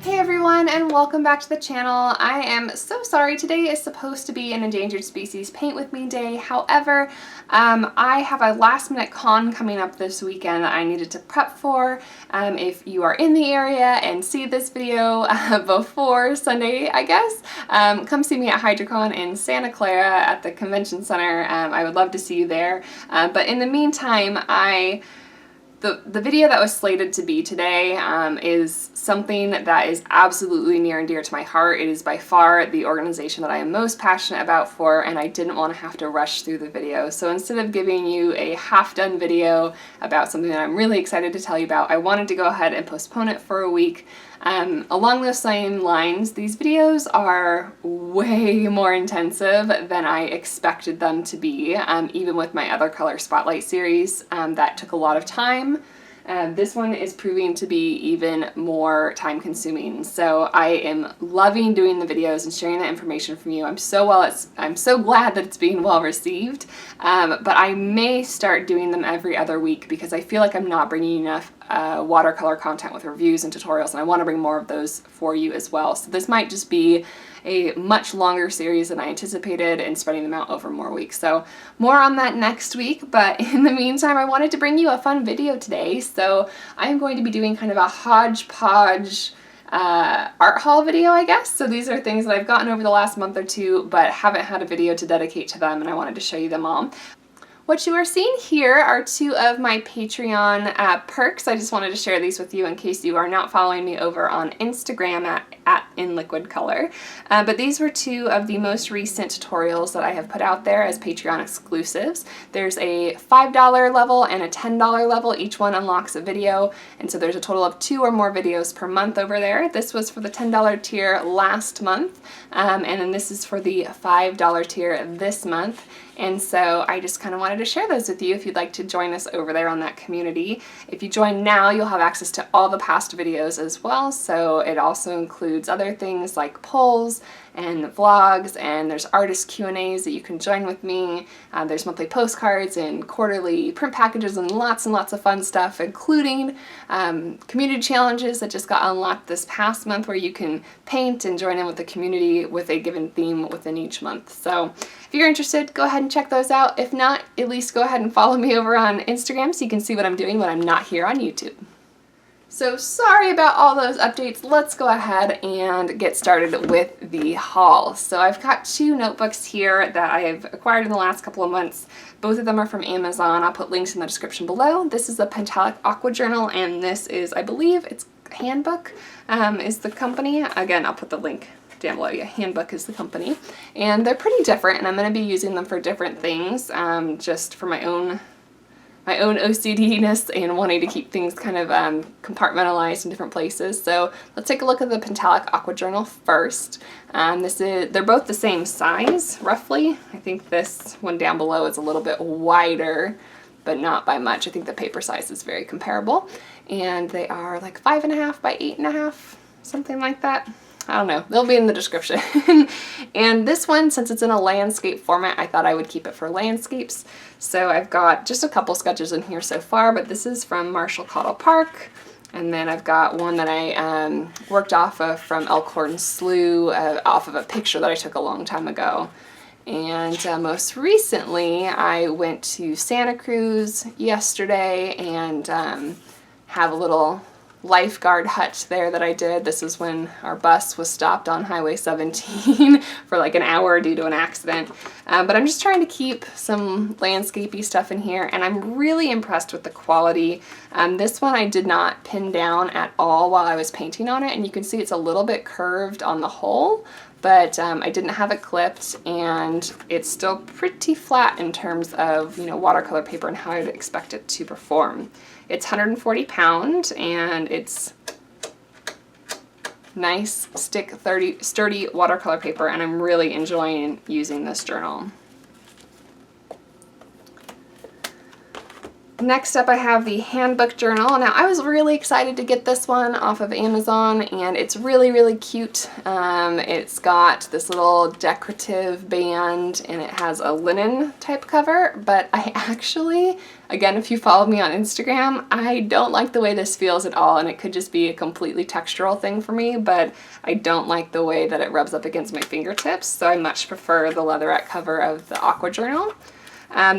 Hey everyone, and welcome back to the channel. I am so sorry, today is supposed to be an endangered species paint with me day. However, I have a last minute con coming up this weekend that I needed to prep for. If you are in the area and see this video before Sunday, I guess, come see me at HydroCon in Santa Clara at the convention center. I would love to see you there. But in the meantime, the video that was slated to be today is something that is absolutely near and dear to my heart. It is by far the organization that I am most passionate about and I didn't want to have to rush through the video. So instead of giving you a half-done video about something that I'm really excited to tell you about, I wanted to go ahead and postpone it for a week. Along those same lines, these videos are way more intensive than I expected them to be, even with my other color spotlight series that took a lot of time. This one is proving to be even more time consuming. So I am loving doing the videos and sharing that information from you. I'm so glad that it's being well received, but I may start doing them every other week because I feel like I'm not bringing enough watercolor content with reviews and tutorials, and I want to bring more of those for you as well. So this might just be a much longer series than I anticipated and spreading them out over more weeks. So more on that next week, but in the meantime, I wanted to bring you a fun video today. So I'm going to be doing kind of a hodgepodge art haul video, I guess. So these are things that I've gotten over the last month or two, but haven't had a video to dedicate to them, and I wanted to show you them all. What you are seeing here are two of my Patreon perks. I just wanted to share these with you in case you are not following me over on Instagram at In Liquid Color. But these were two of the most recent tutorials that I have put out there as Patreon exclusives. There's a $5 level and a $10 level. Each one unlocks a video, and so there's a total of 2 or more videos per month over there. This was for the $10 tier last month, and then this is for the $5 tier this month. And so I just kind of wanted to share those with you if you'd like to join us over there on that community. If you join now, you'll have access to all the past videos as well. So it also includes other things like polls and vlogs, and there's artist Q&As that you can join with me. There's monthly postcards and quarterly print packages and lots of fun stuff, including community challenges that just got unlocked this past month where you can paint and join in with the community with a given theme within each month. So if you're interested, go ahead and check those out. If not, at least go ahead and follow me over on Instagram so you can see what I'm doing when I'm not here on YouTube. So sorry about all those updates. Let's go ahead and get started with the haul. So I've got 2 notebooks here that I've acquired in the last couple of months. Both of them are from Amazon. I'll put links in the description below. This is the Pentalic Aqua Journal, and this is, I believe, it's Handbook is the company. Again, I'll put the link down below. Yeah, Handbook is the company. And they're pretty different, and I'm going to be using them for different things, just for my own OCD-ness and wanting to keep things kind of compartmentalized in different places. So let's take a look at the Pentalic Aqua Journal first. They're both the same size, roughly. I think this one down below is a little bit wider, but not by much. I think the paper size is very comparable. And they are like 5.5 by 8.5, something like that. I don't know, they'll be in the description. And this one, since it's in a landscape format, I thought I would keep it for landscapes. So I've got just a couple sketches in here so far, but this is from Marshall Cottle Park. And then I've got one that I worked off of from Elkhorn Slough, off of a picture that I took a long time ago. And most recently, I went to Santa Cruz yesterday and have a little lifeguard hut there that I did. This is when our bus was stopped on Highway 17 for like an hour due to an accident. But I'm just trying to keep some landscapey stuff in here, and I'm really impressed with the quality. This one I did not pin down at all while I was painting on it, and you can see it's a little bit curved on the whole, but I didn't have it clipped, and it's still pretty flat in terms of, watercolor paper and how I'd expect it to perform. It's 140 pounds, and it's nice, sturdy watercolor paper, and I'm really enjoying using this journal. Next up, I have the handbook journal. Now, I was really excited to get this one off of Amazon, and it's really, really cute. It's got this little decorative band, and it has a linen type cover, but I actually, again, if you follow me on Instagram, I don't like the way this feels at all, and it could just be a completely textural thing for me, but I don't like the way that it rubs up against my fingertips, so I much prefer the leatherette cover of the Aqua Journal.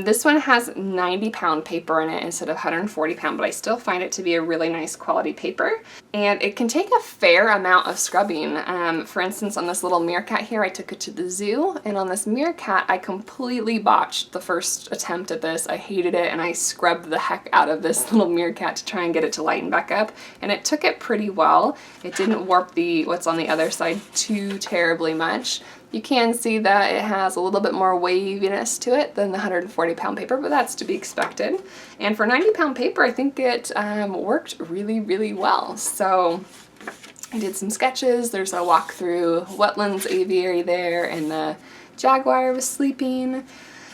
This one has 90-pound paper in it instead of 140-pound, but I still find it to be a really nice quality paper. And it can take a fair amount of scrubbing. For instance, on this little meerkat here, I took it to the zoo, and on this meerkat, I completely botched the first attempt at this. I hated it, and I scrubbed the heck out of this little meerkat to try and get it to lighten back up, and it took it pretty well. It didn't warp what's on the other side too terribly much. You can see that it has a little bit more waviness to it than the 140-pound paper, but that's to be expected. And for 90-pound paper, I think it worked really, really well. So I did some sketches. There's a walk through wetlands aviary there, and the jaguar was sleeping.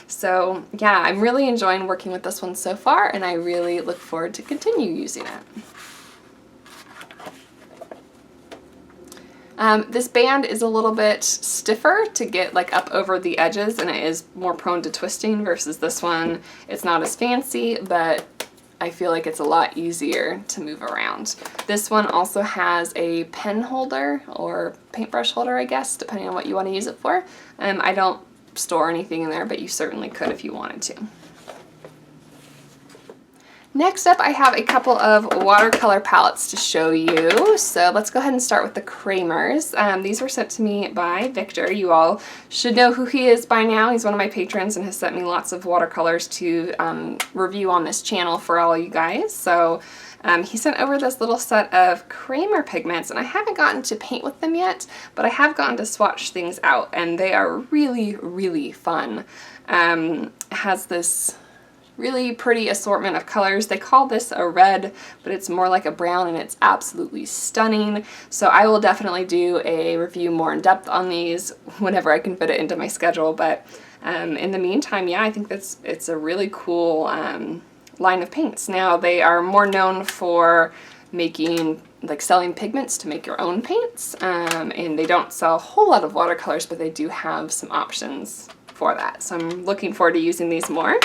So yeah, I'm really enjoying working with this one so far, and I really look forward to continue using it. This band is a little bit stiffer to get like up over the edges, and it is more prone to twisting versus this one. It's not as fancy, but I feel like it's a lot easier to move around. This one also has a pen holder or paintbrush holder, I guess, depending on what you want to use it for. I don't store anything in there, but you certainly could if you wanted to. Next up, I have a couple of watercolor palettes to show you. So let's go ahead and start with the Kramers. These were sent to me by Victor. You all should know who he is by now. He's one of my patrons and has sent me lots of watercolors to review on this channel for all you guys. So he sent over this little set of Kramer pigments, and I haven't gotten to paint with them yet, but I have gotten to swatch things out, and they are really, really fun. It has this really pretty assortment of colors. They call this a red, but it's more like a brown, and it's absolutely stunning. So I will definitely do a review more in depth on these whenever I can fit it into my schedule. But in the meantime, yeah, I think it's a really cool line of paints. Now, they are more known for making, like selling pigments to make your own paints, and they don't sell a whole lot of watercolors, but they do have some options for that. So I'm looking forward to using these more.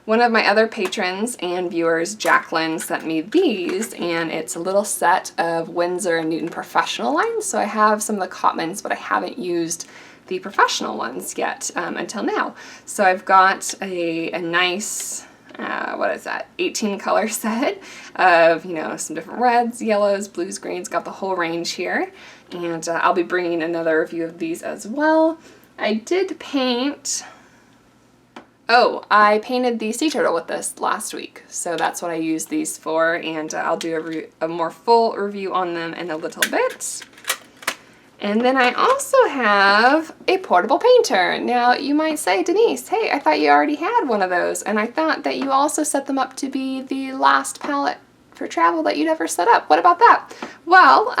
One of my other patrons and viewers, Jacqueline, sent me these, and it's a little set of Winsor & Newton professional lines. So I have some of the Cotmans, but I haven't used the professional ones yet until now. So I've got a nice, 18 color set of, some different reds, yellows, blues, greens, got the whole range here. And I'll be bringing another review of these as well. I did paint... Oh, I painted the sea turtle with this last week, so that's what I used these for, and I'll do a more full review on them in a little bit. And then I also have a portable painter. Now, you might say, Denise, hey, I thought you already had one of those, and I thought that you also set them up to be the last palette for travel that you'd ever set up. What about that? Well,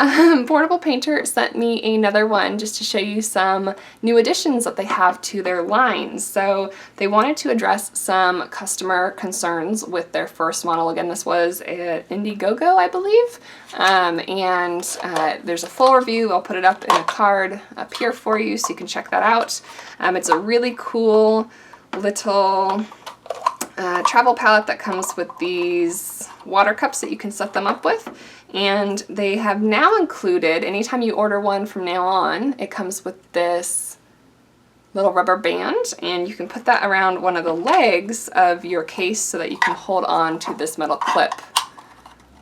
Portable Painter sent me another one just to show you some new additions that they have to their lines. So they wanted to address some customer concerns with their first model. Again, this was an Indiegogo, I believe. There's a full review. I'll put it up in a card up here for you so you can check that out. It's a really cool little travel palette that comes with these water cups that you can set them up with, and they have now included, anytime you order one from now on, it comes with this little rubber band, and you can put that around one of the legs of your case so that you can hold on to this metal clip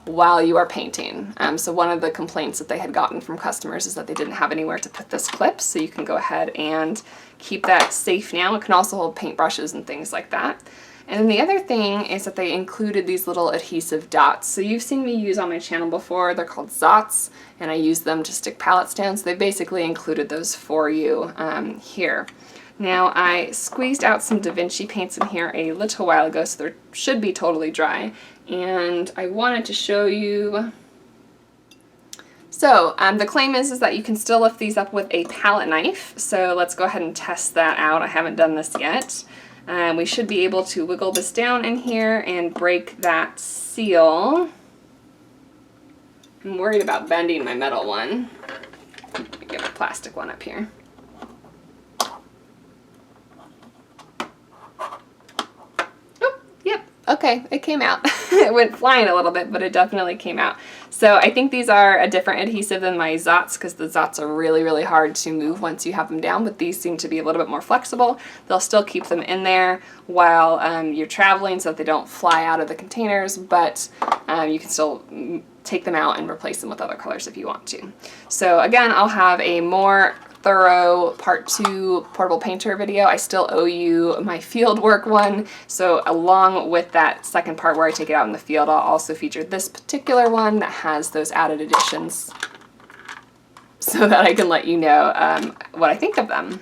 while you are painting. So one of the complaints that they had gotten from customers is that they didn't have anywhere to put this clip, so you can go ahead and keep that safe now. It can also hold paintbrushes and things like that. And then the other thing is that they included these little adhesive dots. So you've seen me use on my channel before. They're called Zots, and I use them to stick palettes down. So they basically included those for you here. Now, I squeezed out some Da Vinci paints in here a little while ago, so they should be totally dry. And I wanted to show you... So the claim is that you can still lift these up with a palette knife. So let's go ahead and test that out. I haven't done this yet. We should be able to wiggle this down in here and break that seal. I'm worried about bending my metal one. Let me get my plastic one up here. Oh, yep, okay, it came out. It went flying a little bit, but it definitely came out. So I think these are a different adhesive than my Zots, because the Zots are really, really hard to move once you have them down, but these seem to be a little bit more flexible. They'll still keep them in there while you're traveling so that they don't fly out of the containers, but you can still take them out and replace them with other colors if you want to. So again, I'll have a more thorough part 2 portable painter video. I still owe you my field work one, so along with that second part where I take it out in the field, I'll also feature this particular one that has those added additions so that I can let you know what I think of them.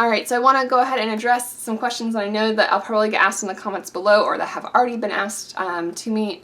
Alright, so I want to go ahead and address some questions that I know that I'll probably get asked in the comments below, or that have already been asked to me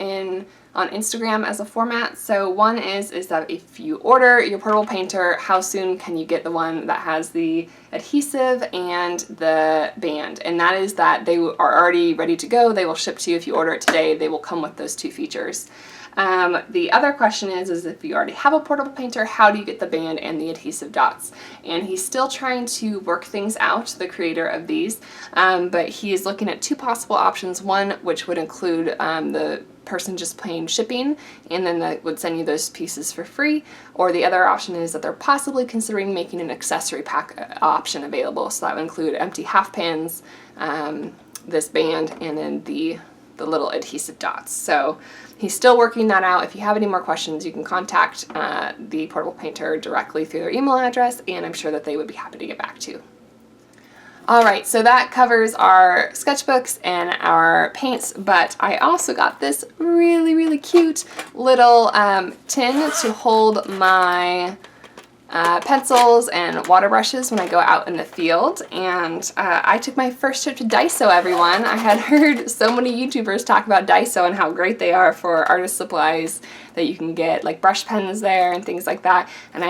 on Instagram as a format. So one is that if you order your portable painter, how soon can you get the one that has the adhesive and the band? And that is that they are already ready to go. They will ship to you if you order it today. They will come with those 2 features. The other question is if you already have a portable painter, how do you get the band and the adhesive dots? And he's still trying to work things out, the creator of these, but he is looking at 2 possible options. One, which would include the person just paying shipping, and then that would send you those pieces for free. Or the other option is that they're possibly considering making an accessory pack option available. So that would include empty half pans, this band, and then the little adhesive dots. So he's still working that out. If you have any more questions, you can contact the portable painter directly through their email address, and I'm sure that they would be happy to get back to you. Alright, so that covers our sketchbooks and our paints, but I also got this really, really cute little tin to hold my pencils and water brushes when I go out in the field. And I took my first trip to Dyson, everyone. I had heard so many YouTubers talk about Dyson and how great they are for artist supplies, that you can get like brush pens there and things like that. And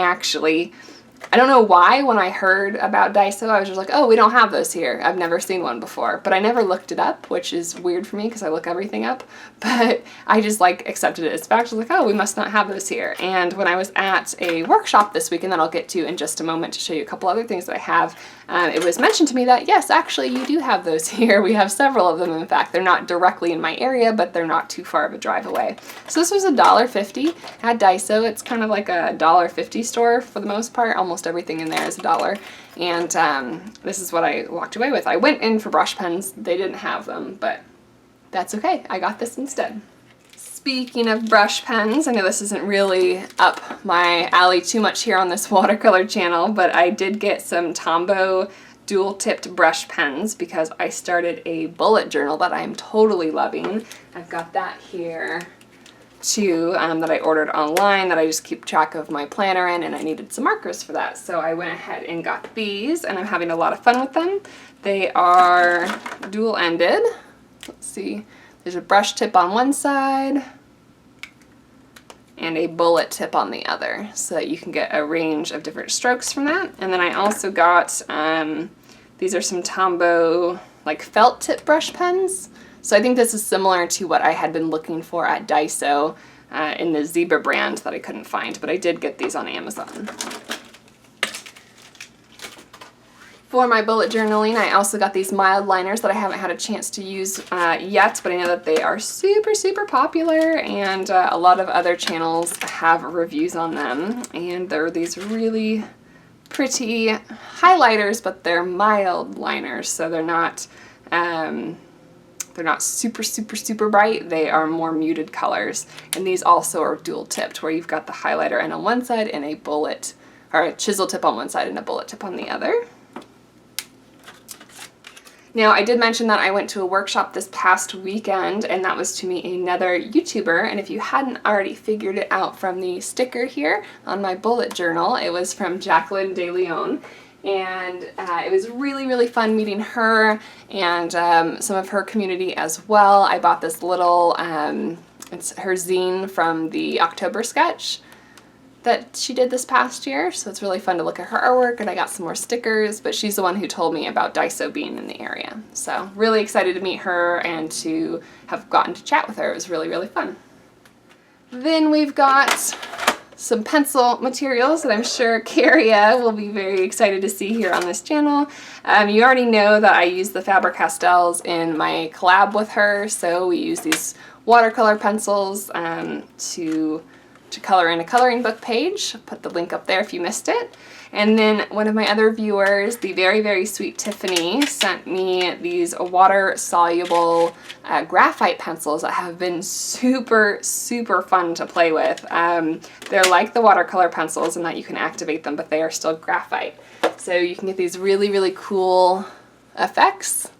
I don't know why, when I heard about Dyson, I was just like, oh, we don't have those here. I've never seen one before. But I never looked it up, which is weird for me because I look everything up. But I just like accepted it as fact. I was like, oh, we must not have those here. And when I was at a workshop this weekend that I'll get to in just a moment to show you a couple other things that I have, it was mentioned to me that, yes, actually, you do have those here. We have several of them, in fact. They're not directly in my area, but they're not too far of a drive away. So this was $1.50 at Dyson. It's kind of like a $1.50 store for the most part. Almost everything in there is $1. And this is what I walked away with. I went in for brush pens. They didn't have them, but that's okay. I got this instead. Speaking of brush pens, I know this isn't really up my alley too much here on this watercolor channel, but I did get some Tombow dual-tipped brush pens because I started a bullet journal that I'm totally loving. I've got that here too, that I ordered online, that I just keep track of my planner in, and I needed some markers for that. So I went ahead and got these, and I'm having a lot of fun with them. They are dual-ended. Let's see. There's a brush tip on one side and a bullet tip on the other, so that you can get a range of different strokes from that. And then I also got, these are some Tombow like felt tip brush pens. So I think this is similar to what I had been looking for at Dyson in the Zebra brand that I couldn't find, but I did get these on Amazon. For my bullet journaling, I also got these mild liners that I haven't had a chance to use yet, but I know that they are super, super popular, and a lot of other channels have reviews on them. And they're these really pretty highlighters, but they're mild liners, so they're not super, super, super bright. They are more muted colors. And these also are dual tipped, where you've got the highlighter end on one side and a bullet, or a chisel tip on one side and a bullet tip on the other. Now, I did mention that I went to a workshop this past weekend, and that was to meet another YouTuber, and if you hadn't already figured it out from the sticker here on my bullet journal, it was from Jacqueline De Leon, and it was really, really fun meeting her and some of her community as well. I bought this little, it's her zine from the October sketch that she did this past year, so it's really fun to look at her artwork, and I got some more stickers, but she's the one who told me about Dyson being in the area. So really excited to meet her and to have gotten to chat with her. It was really, really fun. Then we've got some pencil materials that I'm sure Hiya will be very excited to see here on this channel. You already know that I use the Faber-Castells in my collab with her, so we use these watercolor pencils to color in a coloring book page. I'll put the link up there if you missed it. And then one of my other viewers, the very, very sweet Tiffany, sent me these water-soluble graphite pencils that have been super, super fun to play with. They're like the watercolor pencils in that you can activate them, but they are still graphite. So you can get these really, really cool effects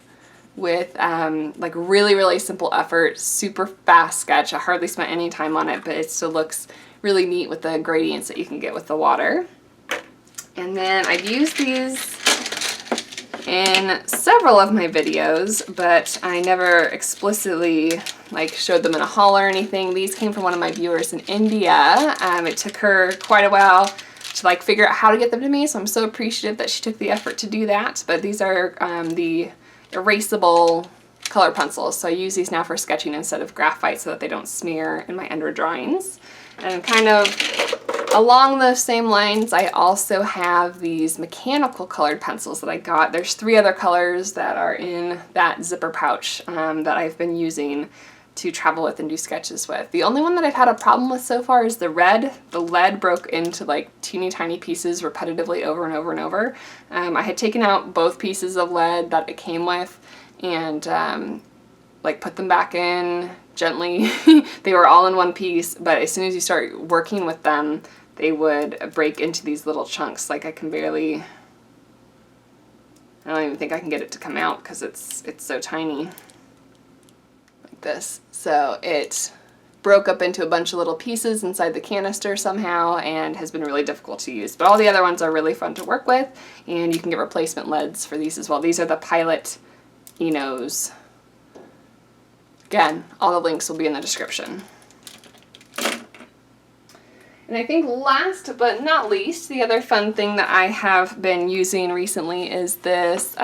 with like really, really simple effort, super fast sketch. I hardly spent any time on it, but it still looks really neat with the gradients that you can get with the water. And then I've used these in several of my videos, but I never explicitly like showed them in a haul or anything. These came from one of my viewers in India. It took her quite a while to like figure out how to get them to me, so I'm so appreciative that she took the effort to do that. But these are the erasable color pencils, so I use these now for sketching instead of graphite so that they don't smear in my under drawings. And kind of along those same lines, I also have these mechanical colored pencils that I got. There's 3 other colors that are in that zipper pouch that I've been using to travel with and do sketches with. The only one that I've had a problem with so far is the red. The lead broke into like teeny tiny pieces repetitively over and over and over. I had taken out both pieces of lead that it came with and like put them back in gently. They were all in one piece, but as soon as you start working with them, they would break into these little chunks. Like I don't even think I can get it to come out because it's so tiny. Like this. So it broke up into a bunch of little pieces inside the canister somehow and has been really difficult to use. But all the other ones are really fun to work with, and you can get replacement leads for these as well. These are the Pilot Enos. Again, all the links will be in the description. And I think last but not least, the other fun thing that I have been using recently is this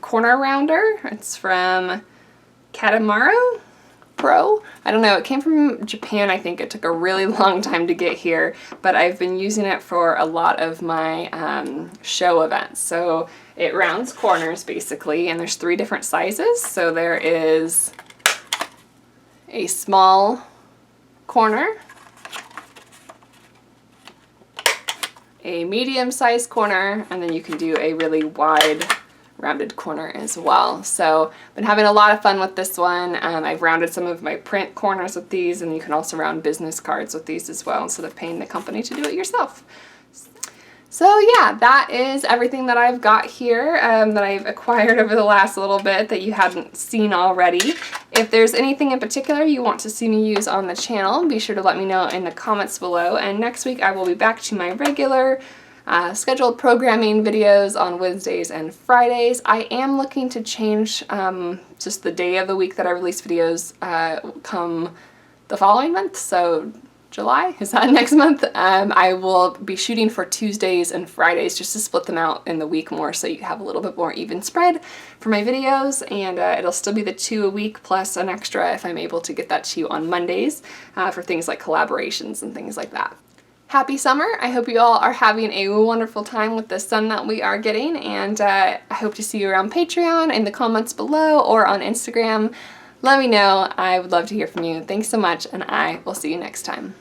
corner rounder. It's from Katamaru Pro. I don't know, it came from Japan, I think. It took a really long time to get here, but I've been using it for a lot of my show events. So it rounds corners basically, and there's 3 different sizes. So there is a small corner, a medium-sized corner, and then you can do a really wide rounded corner as well. So I've been having a lot of fun with this one. I've rounded some of my print corners with these, and you can also round business cards with these as well instead of paying the company to do it yourself. So yeah, that is everything that I've got here that I've acquired over the last little bit that you hadn't seen already. If there's anything in particular you want to see me use on the channel, be sure to let me know in the comments below. And next week I will be back to my regular scheduled programming videos on Wednesdays and Fridays. I am looking to change just the day of the week that I release videos come the following month. So July, is that next month? I will be shooting for Tuesdays and Fridays just to split them out in the week more so you have a little bit more even spread for my videos, and it'll still be the 2 a week plus an extra if I'm able to get that to you on Mondays for things like collaborations and things like that. Happy summer. I hope you all are having a wonderful time with the sun that we are getting, and I hope to see you around Patreon, in the comments below, or on Instagram. Let me know. I would love to hear from you. Thanks so much, and I will see you next time.